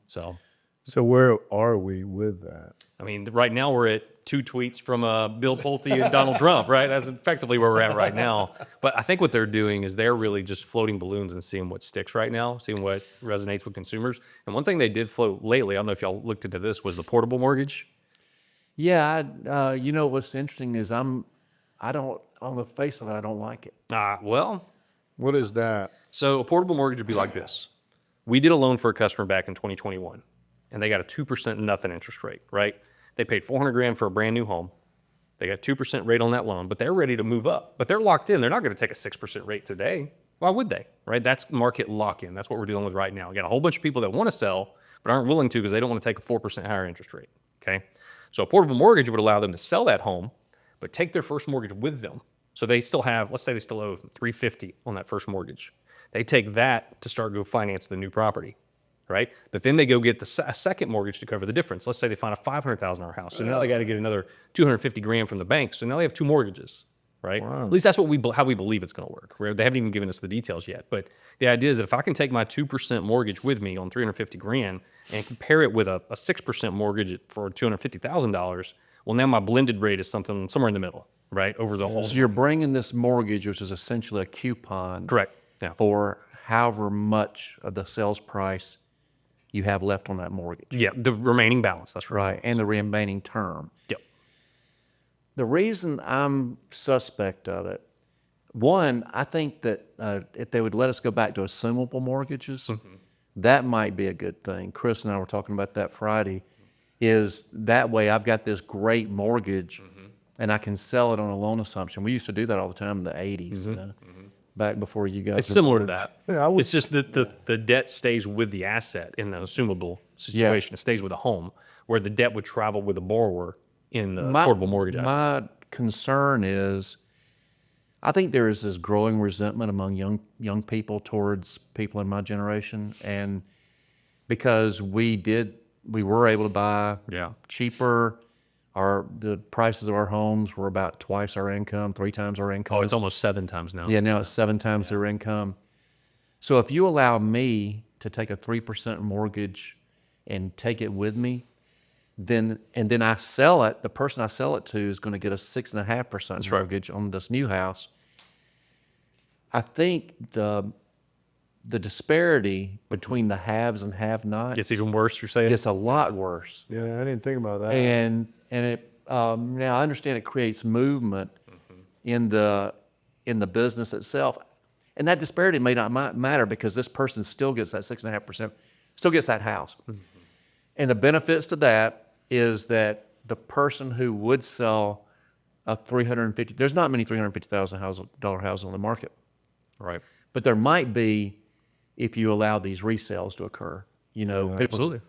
So where are we with that? I mean, right now we're at 2 tweets from Bill Pulte and Donald Trump, right? That's effectively where we're at right now. But I think what they're doing is they're really just floating balloons and seeing what sticks right now, seeing what resonates with consumers. And one thing they did float lately, I don't know if y'all looked into this, was the portable mortgage. Yeah. What's interesting is on the face of it, I don't like it. Well, What is that? so a portable mortgage would be like this. We did a loan for a customer back in 2021, and they got a 2% nothing interest rate, right? They paid $400,000 for a brand new home. They got 2% rate on that loan, but they're ready to move up. But they're locked in. They're not going to take a 6% rate today. Why would they, right? That's market lock-in. That's what we're dealing with right now. We got a whole bunch of people that want to sell, but aren't willing to because they don't want to take a 4% higher interest rate, okay? So a portable mortgage would allow them to sell that home, but take their first mortgage with them. So they still have, let's say they still owe $350 on that first mortgage. They take that to start go finance the new property, right? But then they go get a second mortgage to cover the difference. Let's say they find a $500,000 house. So now they got to get another $250,000 from the bank. So now they have 2 mortgages, right? At least that's what how we believe it's going to work. Right? They haven't even given us the details yet. But the idea is that if I can take my 2% mortgage with me on $350,000 and compare it with a 6% mortgage for $250,000, well, now my blended rate is somewhere in the middle, right? Over the whole. So you're bringing this mortgage, which is essentially a coupon, Correct. Yeah. for however much of the sales price you have left on that mortgage. Yeah, the remaining balance. That's right. Right, and the remaining term. Yep. The reason I'm suspect of it, one, I think that if they would let us go back to assumable mortgages, that might be a good thing. Chris and I were talking about that Friday, is that way I've got this great mortgage and I can sell it on a loan assumption. We used to do that all the time in the 80s, back before you guys. It's similar to that. Yeah, I would- It's just that the debt stays with the asset in the assumable situation. It stays with the home, where the debt would travel with the borrower in the portable mortgage act. My concern is, I think there is this growing resentment among young people towards people in my generation, and because we were able to buy Yeah. cheaper. The prices of our homes were about twice our income, 3 times our income. Oh, it's almost 7 times now. Yeah, now it's 7 times their income. So if you allow me to take a 3% mortgage and take it with me, then I sell it, the person I sell it to is going to get a 6.5% mortgage on this new house. I think the disparity between the haves and have-nots It's even worse, you're saying? gets a lot worse. Yeah, I didn't think about that. And it now I understand it creates movement in the business itself, and that disparity may not matter because this person still gets that 6.5%, still gets that house, and the benefits to that is that the person who would sell a there's not many $350,000 houses on the market, Right. but there might be if you allow these resales to occur. Absolutely.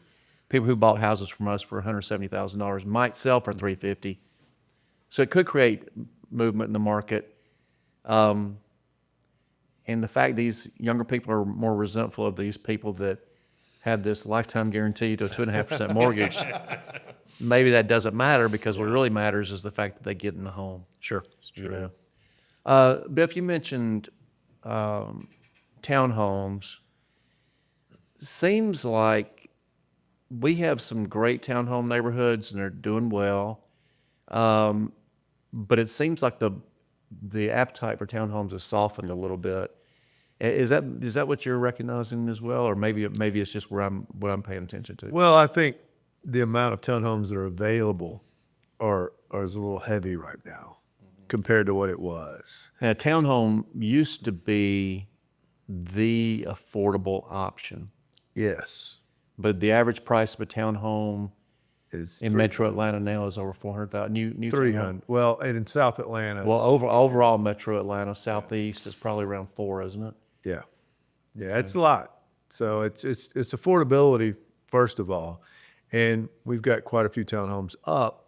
People who bought houses from us for $170,000 might sell for $350,000. So it could create movement in the market. And the fact these younger people are more resentful of these people that have this lifetime guarantee to a 2.5% mortgage, maybe that doesn't matter because what really matters is the fact that they get in the home. Sure. You know? Biff, you mentioned townhomes. Seems like we have some great townhome neighborhoods and they're doing well. But it seems like the appetite for townhomes has softened a little bit. Is that what you're recognizing as well, or maybe it's just what I'm paying attention to? Well, I think the amount of townhomes that are available are is a little heavy right now compared to what it was. A townhome used to be the affordable option, Yes, but the average price of a townhome is in Metro Atlanta now is over 400,000. New townhome. 300. Well, and in South Atlanta, Well, it's- overall Metro Atlanta Southeast is probably around 4, isn't it? yeah, it's a lot. So it's affordability first of all, and we've got quite a few townhomes up.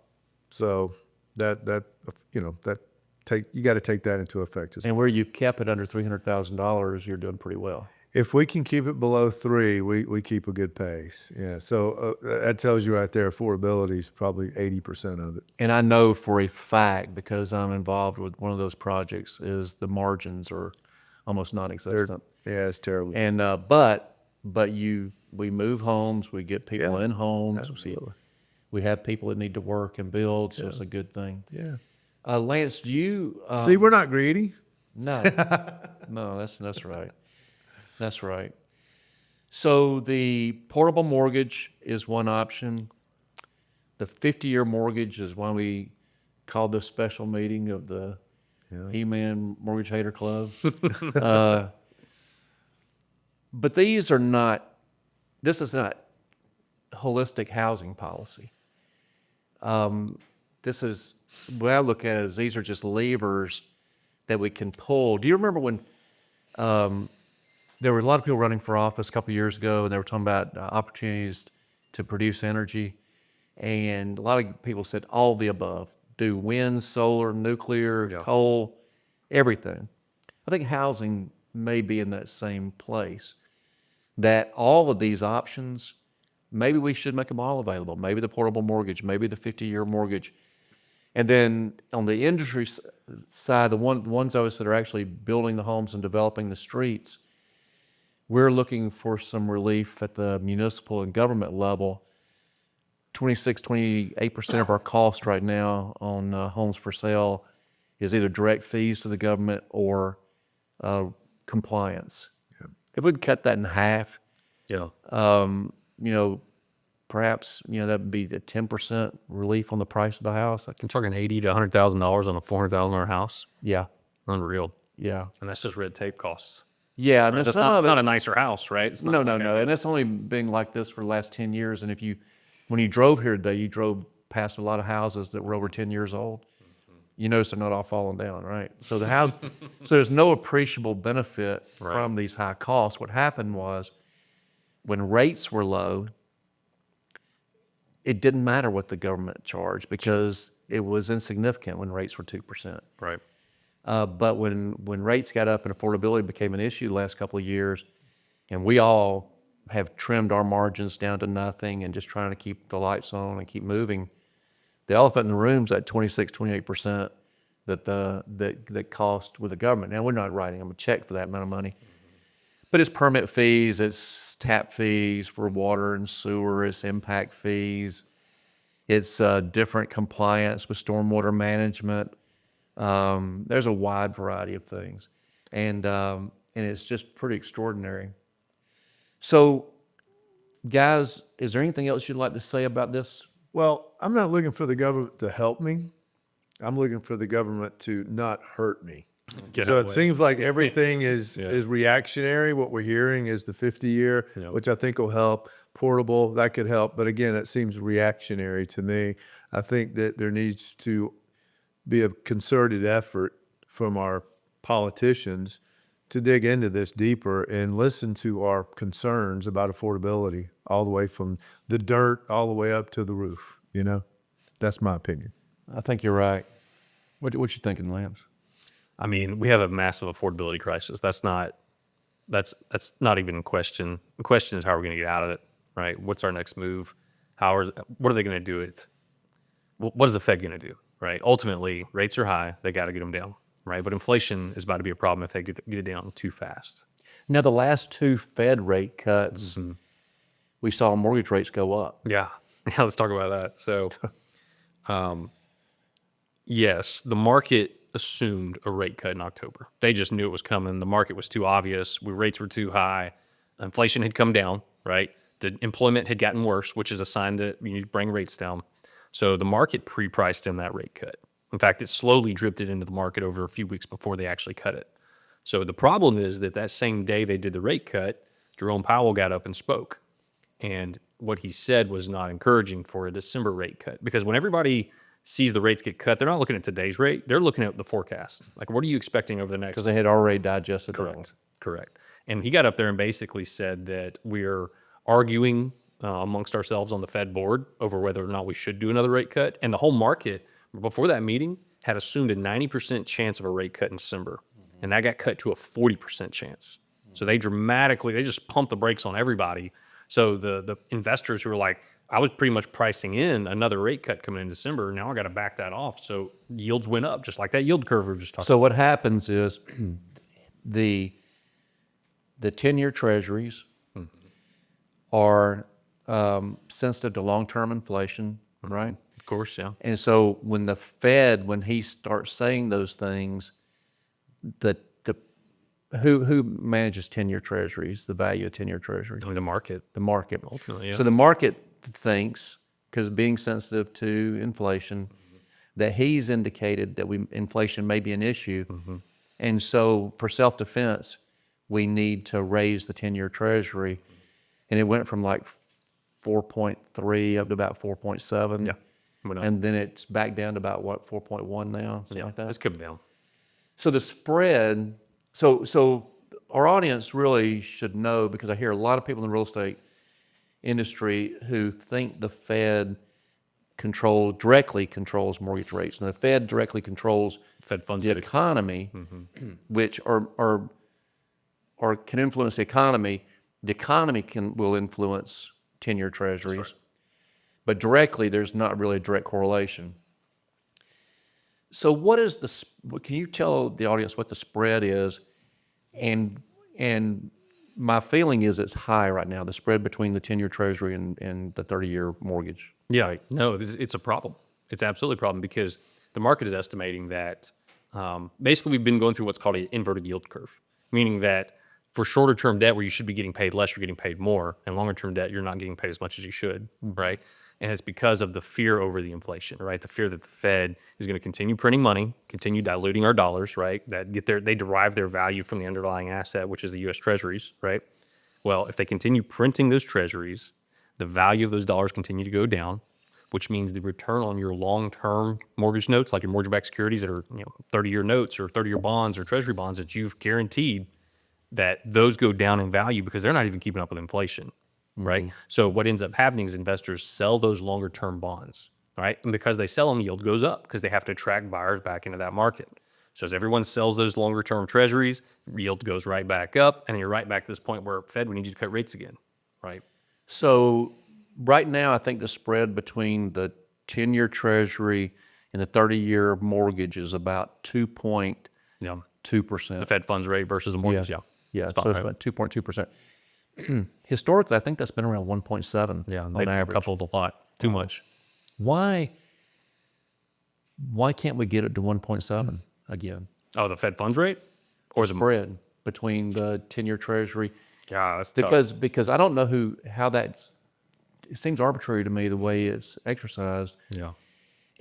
So that you got to take that into effect as well. And where you kept it under $300,000, you're doing pretty well. If we can keep it below 3, we keep a good pace. Yeah. So that tells you right there, affordability is probably 80% of it. And I know for a fact, because I'm involved with one of those projects, is the margins are almost non-existent. Yeah, it's terrible. And we move homes, we get people Yeah, in homes. absolutely. We have people that need to work and build, so it's a good thing. Yeah. Lance, do you? See, we're not greedy. No, no, that's right. That's right. So the portable mortgage is one option. The 50-year mortgage is why we called this special meeting of the He-Man Mortgage Hater Club. But this is not holistic housing policy. This is, the way I look at it is these are just levers that we can pull. Do you remember when there were a lot of people running for office a couple of years ago, and they were talking about opportunities to produce energy, and a lot of people said all the above: do wind, solar, nuclear, coal, everything. I think housing may be in that same place. That all of these options, maybe we should make them all available. Maybe the portable mortgage, maybe the 50-year mortgage. And then on the industry side, the ones of us that are actually building the homes and developing the streets, we're looking for some relief at the municipal and government level. 28% of our cost right now on homes for sale is either direct fees to the government or compliance. If we'd cut that in half, perhaps that'd be the 10% relief on the price of a house. I'm talking $80,000 to $100,000 on a $400,000 house. Yeah, Unreal. yeah, And that's just red tape costs. yeah. And That's it's not, it's not a nicer house, right? It's not, no, and it's only been like this for the last 10 years. And when you drove here today, you drove past a lot of houses that were over 10 years old. You notice they're not all falling down, right? So so there's no appreciable benefit from these high costs. What happened was when rates were low, it didn't matter what the government charged because it was insignificant when rates were 2%. Right. But when rates got up and affordability became an issue the last couple of years, and we all have trimmed our margins down to nothing and just trying to keep the lights on and keep moving, the elephant in the room is that 26, 28% that cost with the government. Now, we're not writing them a check for that amount of money, but it's permit fees, it's tap fees for water and sewer, it's impact fees, it's different compliance with stormwater management. There's a wide variety of things, and it's just pretty extraordinary. So, guys, is there anything else you'd like to say about this? Well, I'm not looking for the government to help me. I'm looking for the government to not hurt me. So it seems like everything is reactionary. What we're hearing is the 50-year, which I think will help. Portable, that could help. But again, it seems reactionary to me. I think that there needs to be a concerted effort from our politicians to dig into this deeper and listen to our concerns about affordability, all the way from the dirt all the way up to the roof. That's my opinion. I think you're right. What you thinking, Lance? I mean, we have a massive affordability crisis. That's not even in question. The question is how we're going to get out of it, right? What's our next move? What are they going to do? What is the Fed going to do, right? Ultimately, rates are high. They got to get them down, right? But inflation is about to be a problem if they get it down too fast. Now, the last two Fed rate cuts, we saw mortgage rates go up. Yeah. Yeah, let's talk about that. So, yes, the market assumed a rate cut in October. They just knew it was coming. The market was too obvious. Rates were too high. Inflation had come down, right? The employment had gotten worse, which is a sign that you need to bring rates down. So the market pre-priced in that rate cut. In fact, it slowly drifted into the market over a few weeks before they actually cut it. So the problem is that same day they did the rate cut, Jerome Powell got up and spoke. And what he said was not encouraging for a December rate cut, because when everybody sees the rates get cut, they're not looking at today's rate. They're looking at the forecast. Like, what are you expecting over the next? Because they had already digested that one. Correct. And he got up there and basically said that we're arguing amongst ourselves on the Fed board over whether or not we should do another rate cut. And the whole market, before that meeting, had assumed a 90% chance of a rate cut in December. And that got cut to a 40% chance. So they just pumped the brakes on everybody. So the investors who were like, I was pretty much pricing in another rate cut coming in December. Now I got to back that off. So yields went up, just like that yield curve we were just talking about. So what happens is the 10-year treasuries are sensitive to long-term inflation, right? Of course, yeah. And so when the Fed, when he starts saying those things, who manages 10-year treasuries, the value of 10-year treasuries? The market. The market. Ultimately, yeah. So the market thinks, because being sensitive to inflation, that he's indicated that inflation may be an issue. And so for self-defense, we need to raise the 10-year treasury. And it went from like 4.3 up to about 4.7. Yeah. Went up. And then it's back down to about, what, 4.1 now? Something like that? It's coming down. So the spread, so our audience really should know, because I hear a lot of people in the real estate industry who think the Fed directly controls mortgage rates. And the Fed directly controls Fed funds the rate. economy, which are can influence the economy. The economy will influence 10-year treasuries. right. But directly, there's not really a direct correlation. So can you tell the audience what the spread is? And my feeling is it's high right now, the spread between the 10-year treasury and the 30-year mortgage. Yeah, no, it's a problem. It's absolutely a problem, because the market is estimating that basically we've been going through what's called an inverted yield curve, meaning that for shorter term debt where you should be getting paid less, you're getting paid more, and longer term debt, you're not getting paid as much as you should, right? And it's because of the fear over the inflation, right? The fear that the Fed is going to continue printing money, continue diluting our dollars, right? They derive their value from the underlying asset, which is the U.S. Treasuries, right? Well, if they continue printing those Treasuries, the value of those dollars continue to go down, which means the return on your long-term mortgage notes, like your mortgage-backed securities that are 30-year notes or 30-year bonds or Treasury bonds that you've guaranteed, that those go down in value because they're not even keeping up with inflation, right? So what ends up happening is investors sell those longer term bonds, right? And because they sell them, yield goes up because they have to attract buyers back into that market. So as everyone sells those longer term treasuries, yield goes right back up, and then you're right back to this point where, Fed, we need you to cut rates again, right? So right now, I think the spread between the 10-year treasury and the 30-year mortgage is about 2.2%. The Fed funds rate versus the mortgage, yeah. Yeah, Spot so it's right. about 2.2%. Historically, I think that's been around 1.7 Yeah, on they've average. coupled a lot, too much. Why can't we get it to 1.7 again? Oh, the Fed funds rate? Or the Spread between the 10-year treasury? Yeah, that's tough. Because I don't know how that's, it seems arbitrary to me the way it's exercised. Yeah.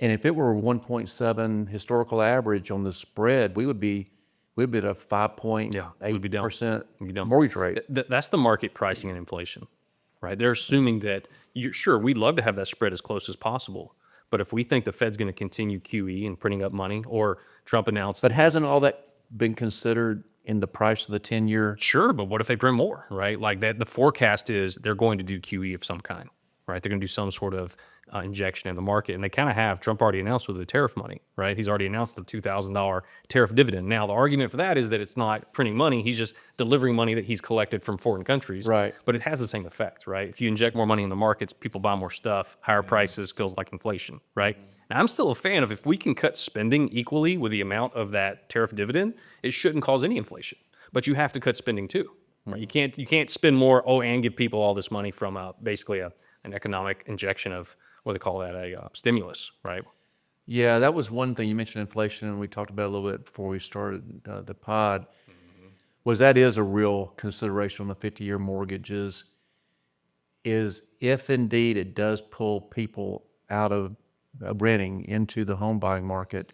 And if it were 1.7 historical average on the spread, we'd be at a 5.8% We'd be down. mortgage rate. That's the market pricing and inflation, right? They're assuming that we'd love to have that spread as close as possible. But if we think the Fed's going to continue QE and printing up money, or Trump announced But hasn't all that been considered in the price of the 10-year? sure, but what if they print more, right? Like that, the forecast is they're going to do QE of some kind, right? They're going to do some sort of injection in the market, and they kind of have. Trump already announced with the tariff money, right? He's already announced the $2,000 tariff dividend. Now, the argument for that is that it's not printing money; he's just delivering money that he's collected from foreign countries, Right. But it has the same effect, right? If you inject more money in the markets, people buy more stuff, higher prices feels like inflation, right? Now, I'm still a fan of if we can cut spending equally with the amount of that tariff dividend, it shouldn't cause any inflation. But you have to cut spending too. Right? You can't spend more. And give people all this money from basically an economic injection of what they call that a stimulus, right? Yeah, that was one thing. You mentioned inflation, and we talked about it a little bit before we started the pod. Was that is a real consideration on the 50-year mortgages. Is if indeed it does pull people out of renting into the home buying market,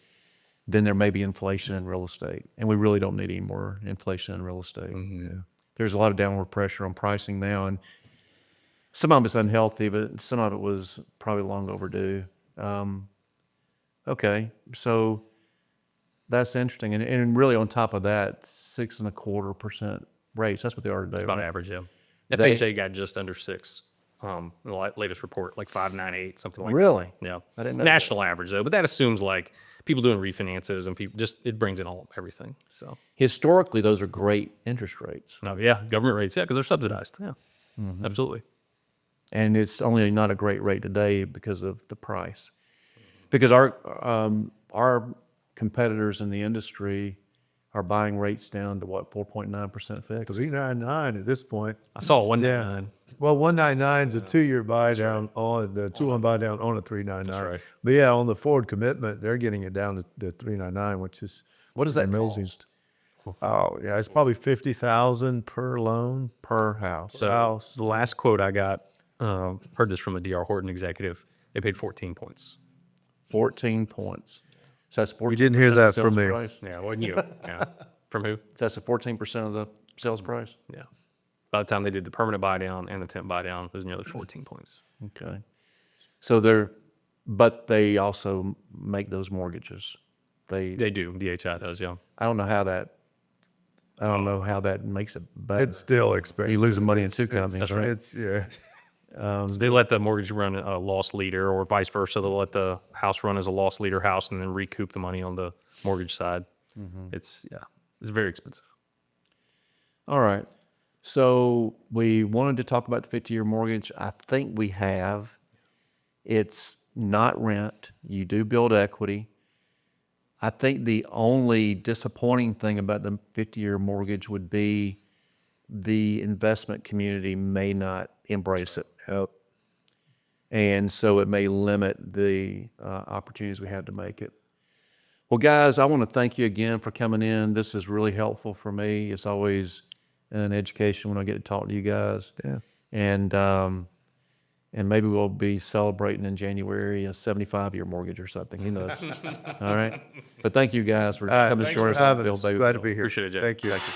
then there may be inflation in real estate, and we really don't need any more inflation in real estate. Yeah. There's a lot of downward pressure on pricing now, and some of it's unhealthy, but some of it was probably long overdue. Okay, so that's interesting, and really on top of that, 6.25% rates. That's what they are today. About right? average, yeah. They- FHA got just under 6. In the latest report, like 5.98, something like Really? that. Yeah, I didn't know national average though, but that assumes like people doing refinances and people just it brings in everything. So Historically, those are great interest rates, no, yeah, government rates, yeah, because they're subsidized. Yeah, absolutely. and it's only not a great rate today because of the price. Because our competitors in the industry are buying rates down to what 4.9% fixed. 399 at this point. I saw 199. Well, 199 is a 2-year buy down on the 2-1 buy down on a 399. That's right. But yeah, on the forward commitment, they're getting it down to 399, which is What does that amazing. cost? Oh yeah, it's probably 50,000 per loan Per house. So house. the last quote I got, heard this from a DR Horton executive. They paid 14 points. 14 points. So that's 14%. You didn't hear that of the from sales me. price? Yeah, wasn't you? Yeah, from who? That's a 14% of the sales price. Yeah. By the time they did the permanent buy down and the temp buy down, it was nearly 14 points. Okay. So but they also make those mortgages. They do. DHI does, yeah. I don't know how that makes it better. It's still expensive. You're losing money in two companies, That's right? right. It's yeah. They let the mortgage run a loss leader, or vice versa. They'll let the house run as a loss leader house and then recoup the money on the mortgage side. It's very expensive. All right. So we wanted to talk about the 50-year mortgage. I think we have. It's not rent. You do build equity. I think the only disappointing thing about the 50-year mortgage would be the investment community may not embrace it. Yep. And so it may limit the opportunities we have to make it. Well, guys, I want to thank you again for coming in. This is really helpful for me. It's always an education when I get to talk to you guys. Yeah. And maybe we'll be celebrating in January a 75-year mortgage or something. Who knows? All right. But thank you guys for coming to Thanks join for us on having Bill us. David. Glad to be here. Appreciate it, Jay. Thank you. Thank you.